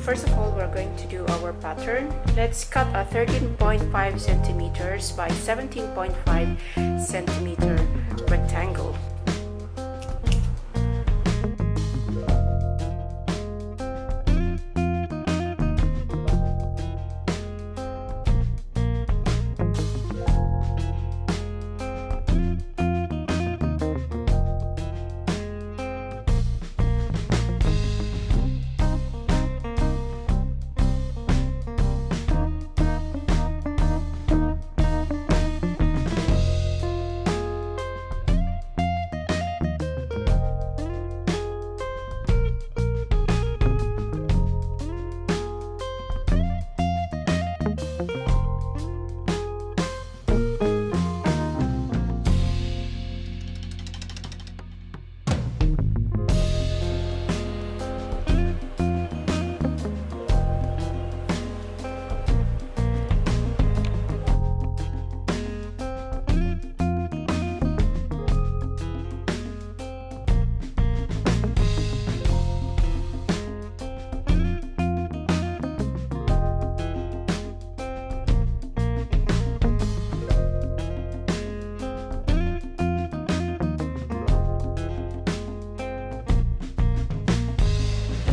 first of all, we're going to do our pattern. Let's cut a 13.5 centimeters by 17.5 centimeter rectangle.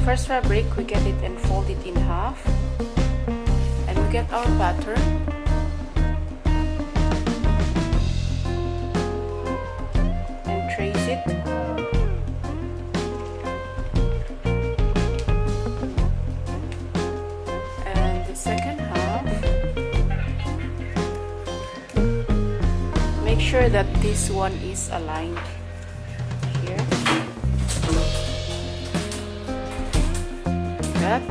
First fabric, we get it and fold it in half, and we get our pattern. And trace it. And the second half, make sure that this one is aligned here. That.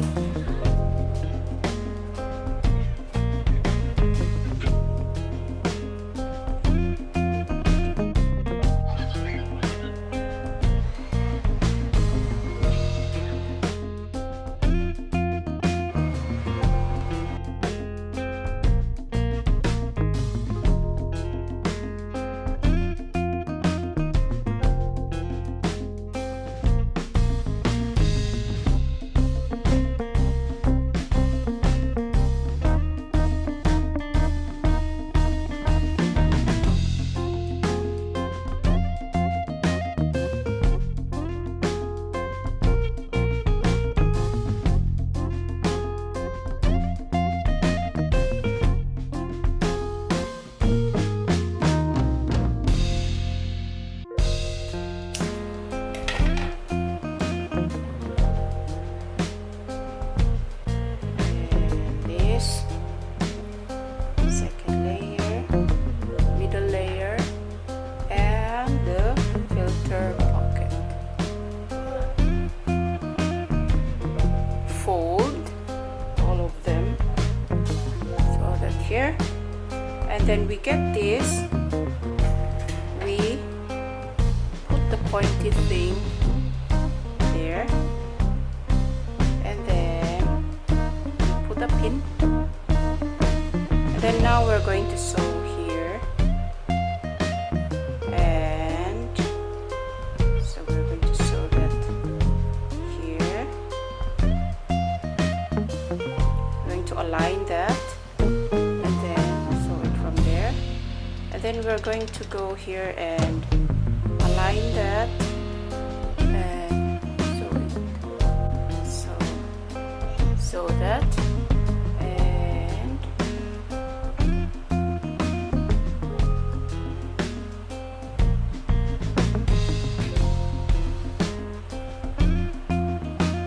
And then we get this, we put the pointy thing there, and then we put a pin, and then now we're going to sew here, and so we're going to sew that here. We're going to align that, then we're going to go here and align that and sew that, and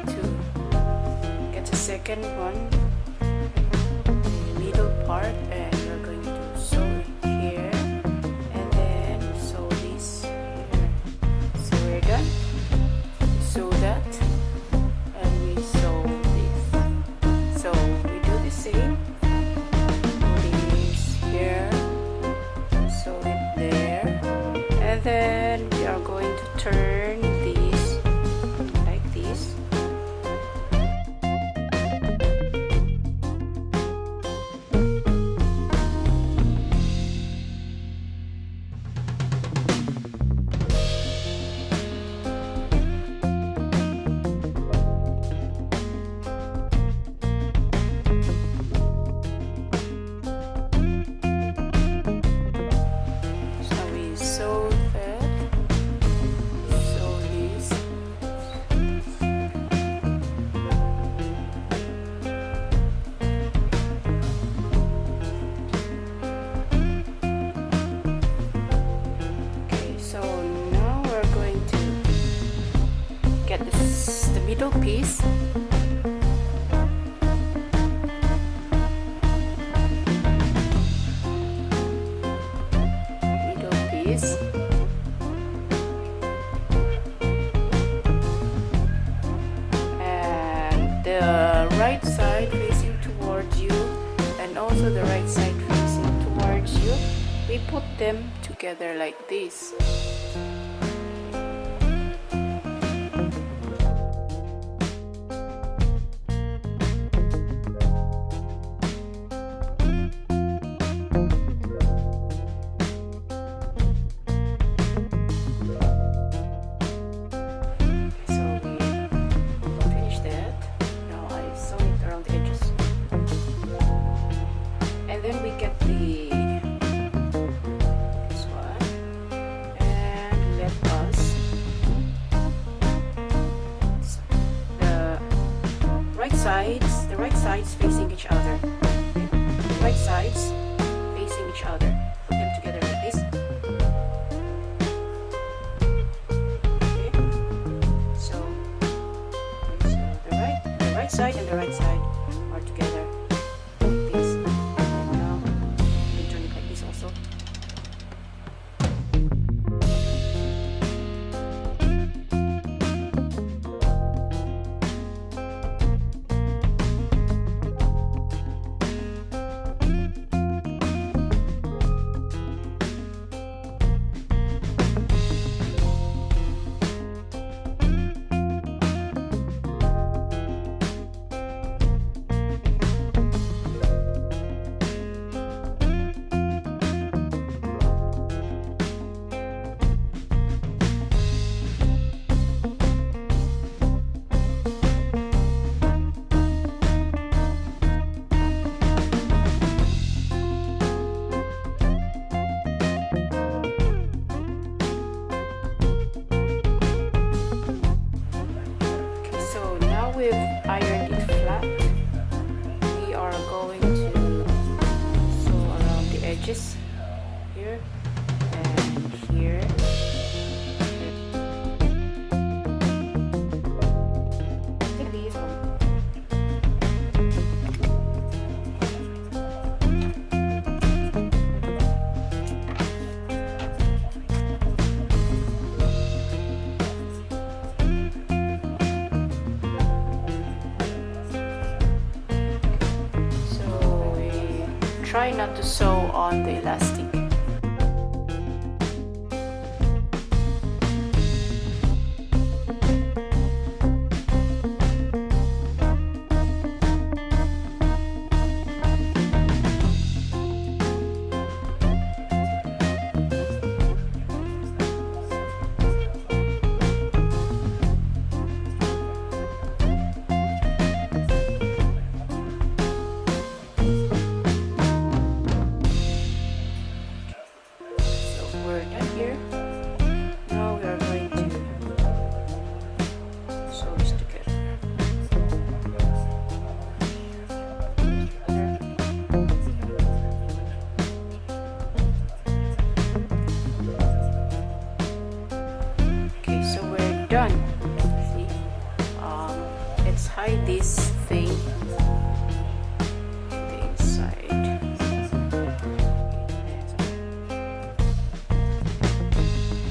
to get a second one, the middle part, and we're going to sew it here. Sew that, and we sew this. So we do the same. Put this here, sew it there, and then we are going to turn this like this. middle piece. And the right side facing towards you, and also the right side facing towards you, we put them together like this. The right sides facing each other. Okay? The right sides facing each other. Put them together like this. Okay. So the right side and the right side are together like this. And now we turn it like this also. We've ironed it flat. We are going to sew around the edges here and here. Take these one. Try not to sew on the elastic. Done. See, let's hide this thing in the inside.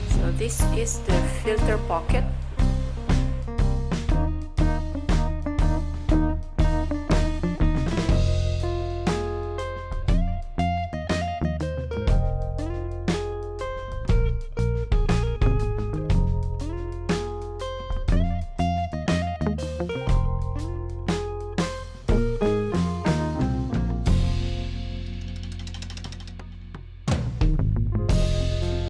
So this is the filter pocket.